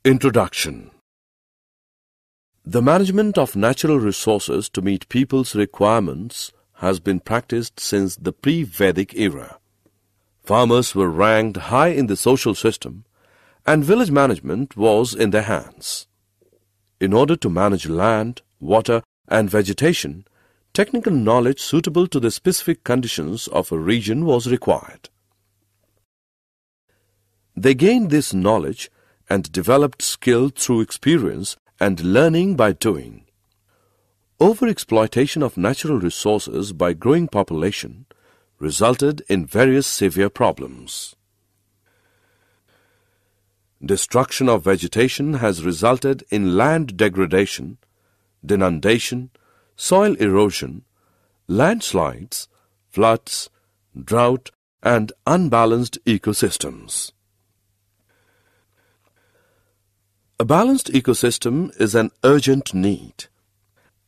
Introduction. The management of natural resources to meet people's requirements has been practiced since the pre-Vedic era. Farmers were ranked high in the social system, and village management was in their hands. In order to manage land, water, and vegetation, technical knowledge suitable to the specific conditions of a region was required. They gained this knowledge and developed skill through experience and learning by doing. Overexploitation of natural resources by growing population resulted in various severe problems. Destruction of vegetation has resulted in land degradation, denudation, soil erosion, landslides, floods, drought, and unbalanced ecosystems. A balanced ecosystem is an urgent need.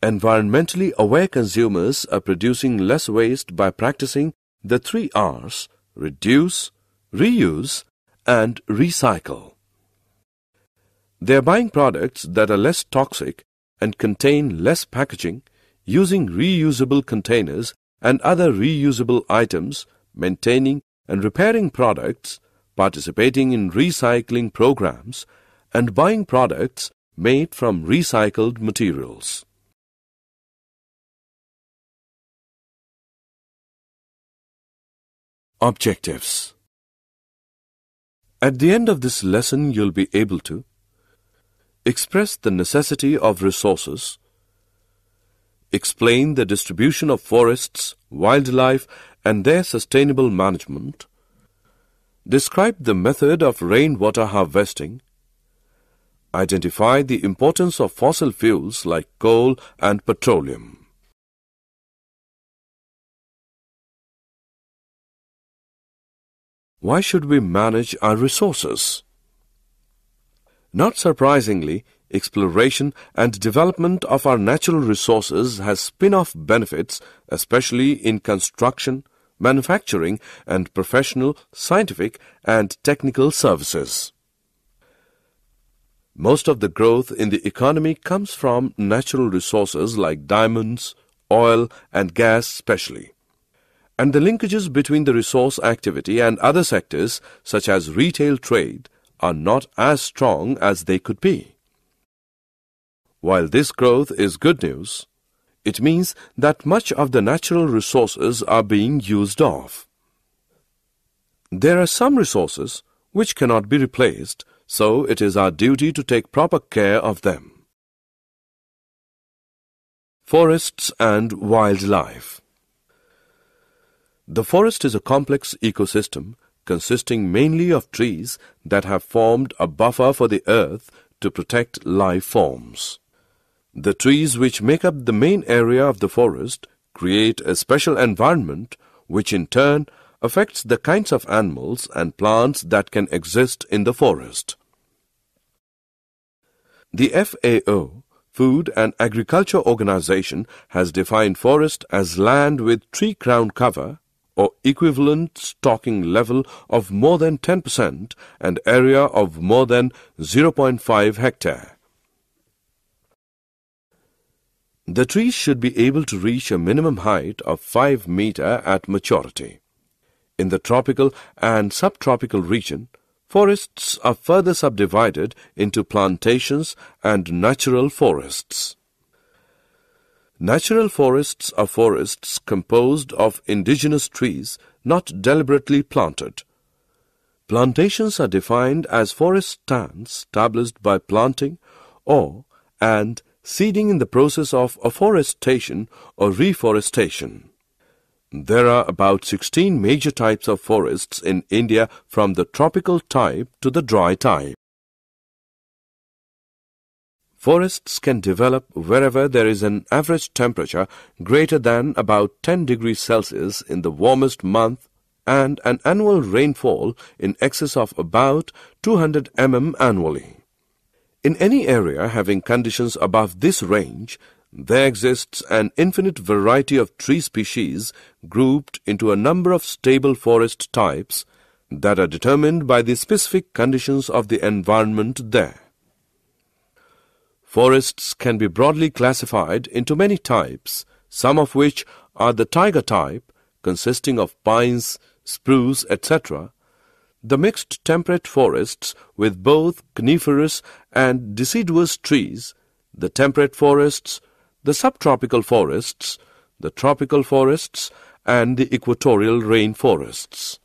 Environmentally aware consumers are producing less waste by practicing the 3 R's: reduce, reuse, and recycle. They are buying products that are less toxic and contain less packaging, using reusable containers and other reusable items, maintaining and repairing products, participating in recycling programs, and buying products made from recycled materials. Objectives. At the end of this lesson, you'll be able to express the necessity of resources, explain the distribution of forests, wildlife, and their sustainable management, describe the method of rainwater harvesting, identify the importance of fossil fuels like coal and petroleum. Why should we manage our resources? Not surprisingly, exploration and development of our natural resources has spin-off benefits, especially in construction, manufacturing, and professional, scientific, and technical services. Most of the growth in the economy comes from natural resources like diamonds, oil, and gas especially. And the linkages between the resource activity and other sectors, such as retail trade, are not as strong as they could be. While this growth is good news, it means that much of the natural resources are being used off. There are some resources which cannot be replaced, so it is our duty to take proper care of them. Forests and wildlife. The forest is a complex ecosystem consisting mainly of trees that have formed a buffer for the earth to protect life forms. The trees which make up the main area of the forest create a special environment which in turn affects the kinds of animals and plants that can exist in the forest. The FAO, Food and Agriculture Organization, has defined forest as land with tree crown cover or equivalent stocking level of more than 10% and area of more than 0.5 hectare. The trees should be able to reach a minimum height of 5 meters at maturity. In the tropical and subtropical region, forests are further subdivided into plantations and natural forests. Natural forests are forests composed of indigenous trees not deliberately planted. Plantations are defined as forest stands established by planting and seeding in the process of afforestation or reforestation. There are about 16 major types of forests in India, from the tropical type to the dry type. Forests can develop wherever there is an average temperature greater than about 10 degrees Celsius in the warmest month and an annual rainfall in excess of about 200 mm annually. In any area having conditions above this range, there exists an infinite variety of tree species grouped into a number of stable forest types that are determined by the specific conditions of the environment there. Forests can be broadly classified into many types, some of which are the taiga type, consisting of pines, spruce, etc., the mixed temperate forests with both coniferous and deciduous trees, the temperate forests, the subtropical forests, the tropical forests, and the equatorial rainforests.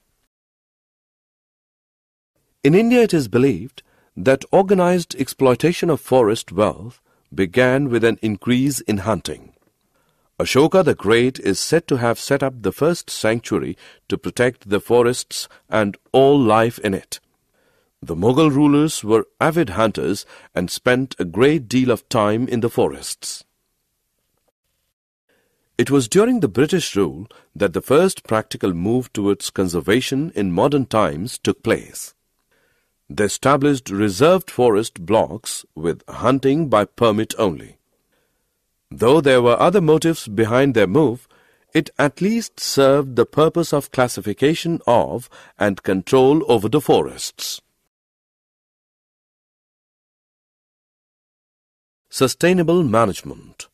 In India, it is believed that organized exploitation of forest wealth began with an increase in hunting. Ashoka the Great is said to have set up the first sanctuary to protect the forests and all life in it. The Mughal rulers were avid hunters and spent a great deal of time in the forests. It was during the British rule that the first practical move towards conservation in modern times took place. They established reserved forest blocks with hunting by permit only. Though there were other motives behind their move, it at least served the purpose of classification of and control over the forests. Sustainable management.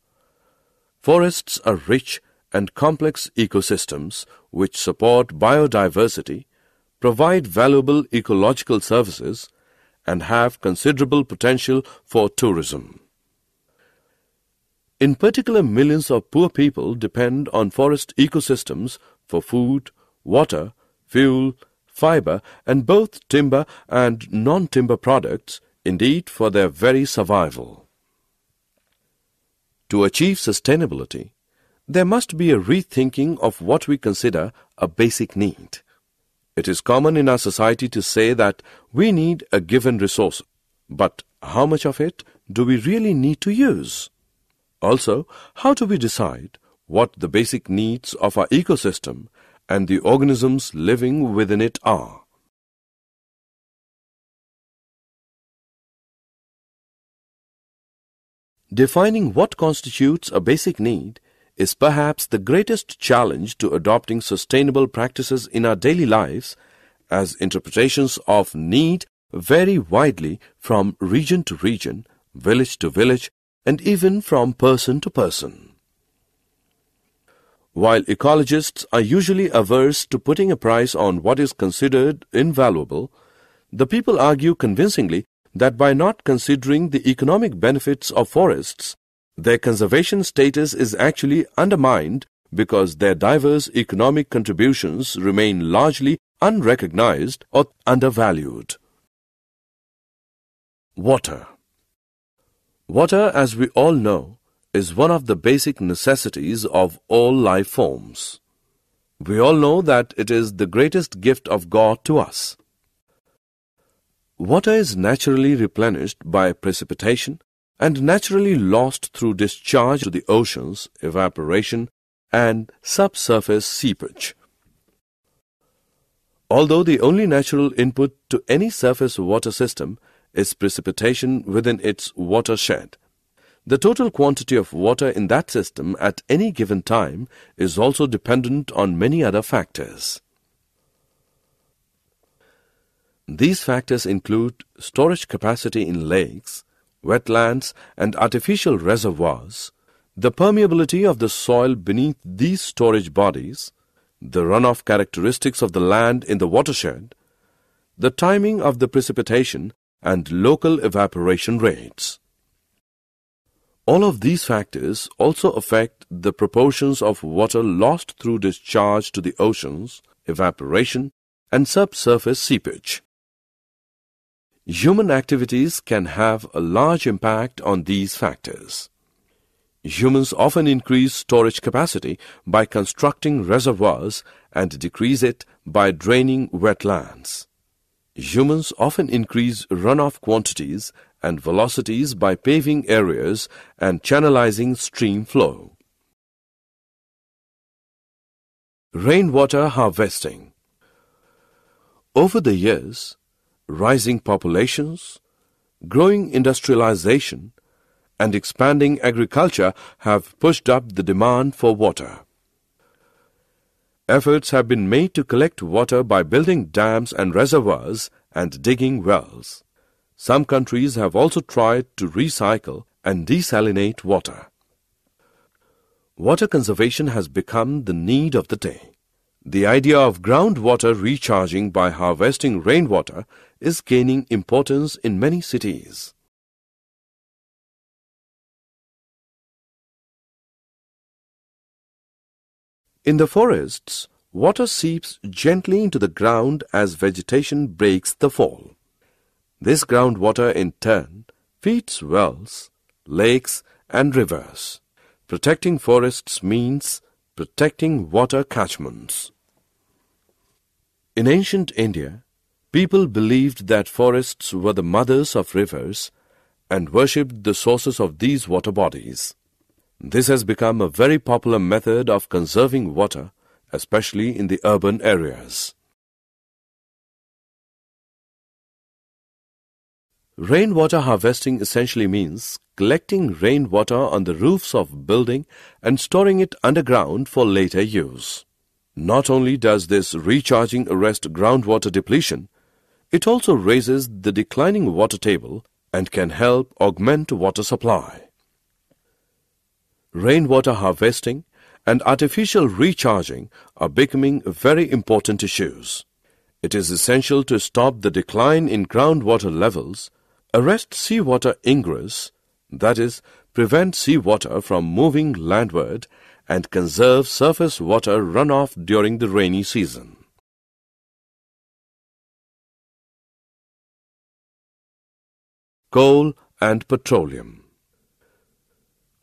Forests are rich and complex ecosystems which support biodiversity, provide valuable ecological services, and have considerable potential for tourism. In particular, millions of poor people depend on forest ecosystems for food, water, fuel, fiber, and both timber and non-timber products, indeed for their very survival. To achieve sustainability, there must be a rethinking of what we consider a basic need. It is common in our society to say that we need a given resource, but how much of it do we really need to use? Also, how do we decide what the basic needs of our ecosystem and the organisms living within it are? Defining what constitutes a basic need is perhaps the greatest challenge to adopting sustainable practices in our daily lives, as interpretations of need vary widely from region to region, village to village, and even from person to person. While ecologists are usually averse to putting a price on what is considered invaluable, the people argue convincingly that by not considering the economic benefits of forests, their conservation status is actually undermined because their diverse economic contributions remain largely unrecognized or undervalued. Water. Water, as we all know, is one of the basic necessities of all life forms. We all know that it is the greatest gift of God to us. Water is naturally replenished by precipitation and naturally lost through discharge to the oceans, evaporation, and subsurface seepage. Although the only natural input to any surface water system is precipitation within its watershed, the total quantity of water in that system at any given time is also dependent on many other factors. These factors include storage capacity in lakes, wetlands, and artificial reservoirs, the permeability of the soil beneath these storage bodies, the runoff characteristics of the land in the watershed, the timing of the precipitation, and local evaporation rates. All of these factors also affect the proportions of water lost through discharge to the oceans, evaporation, and subsurface seepage. Human activities can have a large impact on these factors. Humans often increase storage capacity by constructing reservoirs and decrease it by draining wetlands. Humans often increase runoff quantities and velocities by paving areas and channelizing stream flow. Rainwater harvesting. Over the years, rising populations, growing industrialization, and expanding agriculture have pushed up the demand for water. Efforts have been made to collect water by building dams and reservoirs and digging wells. Some countries have also tried to recycle and desalinate water. Water conservation has become the need of the day. The idea of groundwater recharging by harvesting rainwater is gaining importance in many cities. In the forests, water seeps gently into the ground as vegetation breaks the fall. This groundwater in turn feeds wells, lakes and rivers. Protecting forests means protecting water catchments. In ancient India, people believed that forests were the mothers of rivers and worshipped the sources of these water bodies. This has become a very popular method of conserving water, especially in the urban areas. Rainwater harvesting essentially means collecting rainwater on the roofs of building and storing it underground for later use. Not only does this recharging arrest groundwater depletion, it also raises the declining water table and can help augment water supply. Rainwater harvesting and artificial recharging are becoming very important issues. It is essential to stop the decline in groundwater levels, arrest seawater ingress, that is, prevent seawater from moving landward, and conserve surface water runoff during the rainy season. Coal and petroleum.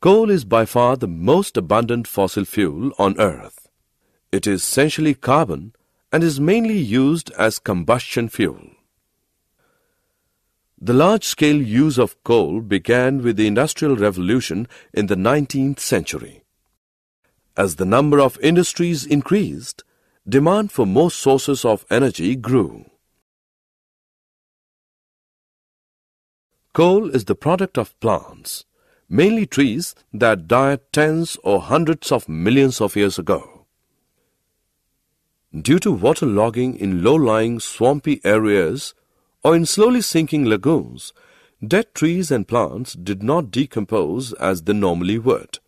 Coal is by far the most abundant fossil fuel on Earth. It is essentially carbon and is mainly used as combustion fuel. The large-scale use of coal began with the Industrial Revolution in the 19th century. As the number of industries increased, demand for more sources of energy grew. Coal is the product of plants, mainly trees that died tens or hundreds of millions of years ago. Due to waterlogging in low-lying swampy areas or in slowly sinking lagoons, dead trees and plants did not decompose as they normally would.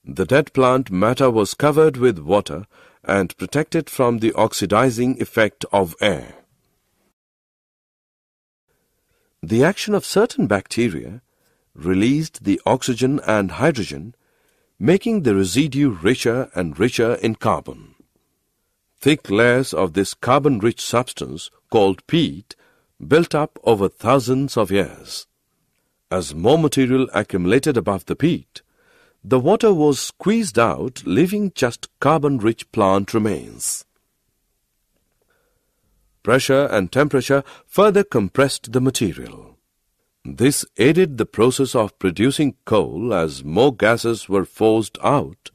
The dead plant matter was covered with water and protected from the oxidizing effect of air. The action of certain bacteria released the oxygen and hydrogen, making the residue richer and richer in carbon. Thick layers of this carbon-rich substance, called peat, built up over thousands of years. As more material accumulated above the peat, the water was squeezed out, leaving just carbon-rich plant remains. Pressure and temperature further compressed the material. This aided the process of producing coal as more gases were forced out,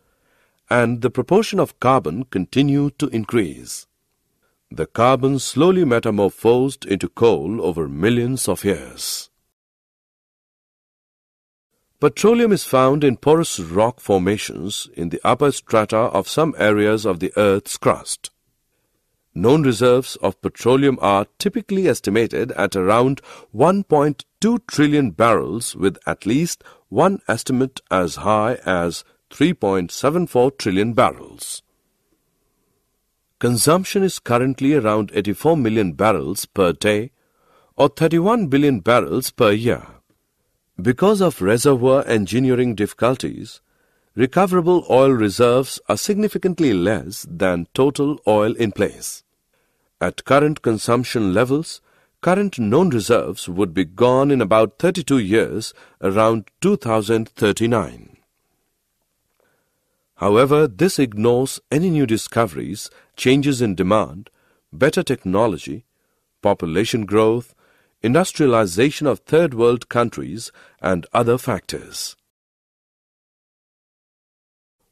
and the proportion of carbon continued to increase. The carbon slowly metamorphosed into coal over millions of years. Petroleum is found in porous rock formations in the upper strata of some areas of the Earth's crust. Known reserves of petroleum are typically estimated at around 1.2 trillion barrels, with at least one estimate as high as 3.74 trillion barrels. Consumption is currently around 84 million barrels per day, or 31 billion barrels per year. Because of reservoir engineering difficulties, recoverable oil reserves are significantly less than total oil in place. At current consumption levels, current known reserves would be gone in about 32 years, around 2039. However, this ignores any new discoveries, changes in demand, better technology, population growth, industrialization of third world countries, and other factors.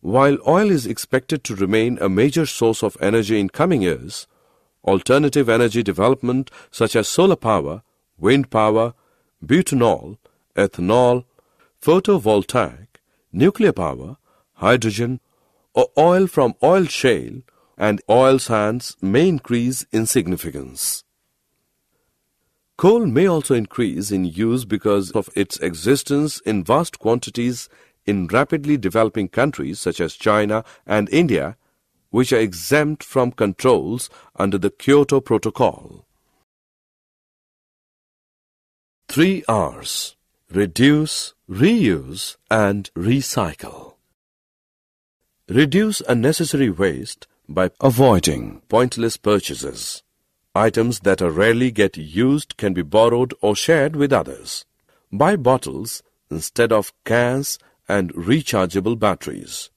While oil is expected to remain a major source of energy in coming years, alternative energy development such as solar power, wind power, butanol, ethanol, photovoltaic, nuclear power, hydrogen, or oil from oil shale and oil sands may increase in significance. Coal may also increase in use because of its existence in vast quantities in rapidly developing countries such as China and India, which are exempt from controls under the Kyoto Protocol. 3 R's: reduce, reuse, and recycle. Reduce unnecessary waste by avoiding pointless purchases. Items that are rarely get used can be borrowed or shared with others. Buy bottles instead of cans and rechargeable batteries.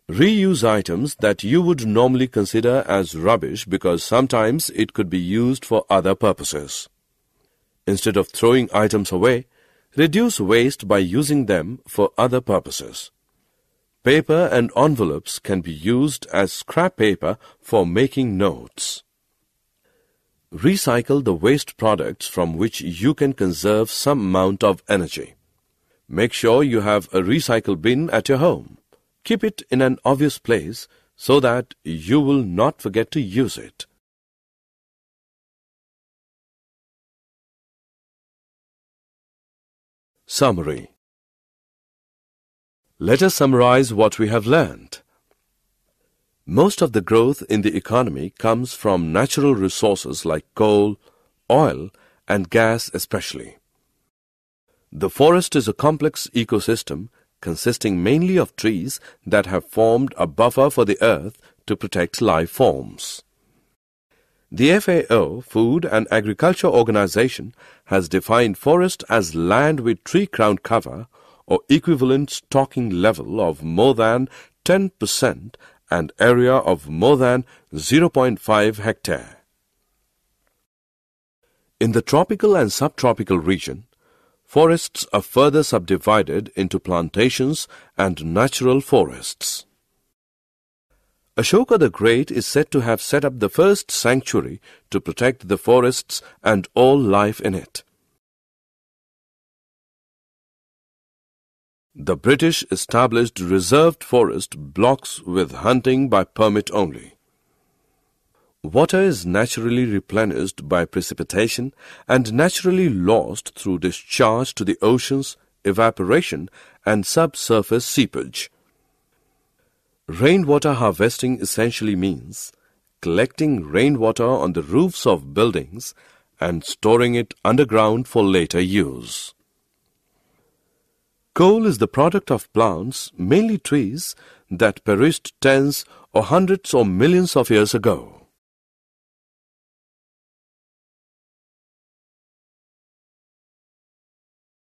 Reuse items that you would normally consider as rubbish because sometimes it could be used for other purposes. Instead of throwing items away, reduce waste by using them for other purposes. Paper and envelopes can be used as scrap paper for making notes. Recycle the waste products from which you can conserve some amount of energy. Make sure you have a recycle bin at your home. Keep it in an obvious place so that you will not forget to use it. Summary. Let us summarize what we have learned. Most of the growth in the economy comes from natural resources like coal, oil, and gas especially. The forest is a complex ecosystem consisting mainly of trees that have formed a buffer for the earth to protect life forms. The FAO, Food and Agriculture Organization, has defined forest as land with tree crown cover or equivalent stocking level of more than 10% and area of more than 0.5 hectare. In the tropical and subtropical region, forests are further subdivided into plantations and natural forests. Ashoka the Great is said to have set up the first sanctuary to protect the forests and all life in it. The British established reserved forest blocks with hunting by permit only. Water is naturally replenished by precipitation and naturally lost through discharge to the oceans, evaporation, and subsurface seepage. Rainwater harvesting essentially means collecting rainwater on the roofs of buildings and storing it underground for later use. Coal is the product of plants, mainly trees, that perished tens or hundreds or millions of years ago.